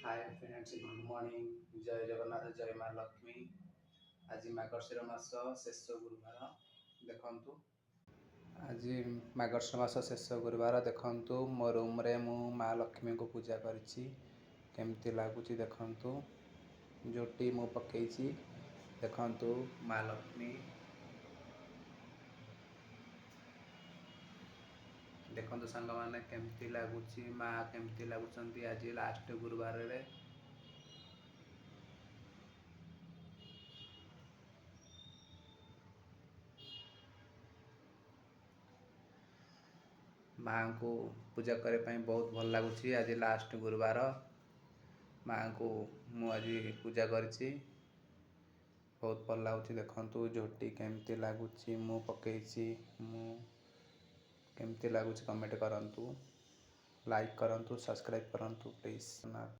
Hi friends, good morning. जय जगन्नाथ, जय माँ लक्ष्मी। आज मार्गशीर मास शेष गुरुवार देखु। आज मार्गशीर मास शेष गुरुवार देखु। मो रूम रे मु माँ लक्ष्मी को पूजा करिछि। केमती लगुच देखु। जोटी मु पकईछि देखु। माँ लक्ष्मी देखो सांग मैंने केमती लगुच, माँ केमती लगुच आज लास्ट गुरुवार रे। माँ को पूजा करने बहुत भल लगुच। आज लास्ट गुरुवार माँ को मुझे पूजा करिछि, बहुत भल लगुच देखु। झोटी केमती लगुच मु पकईछि, मु केमती लगुच कमेंट करंतु, लाइक करंतु, सब्सक्राइब करंतु प्लीज।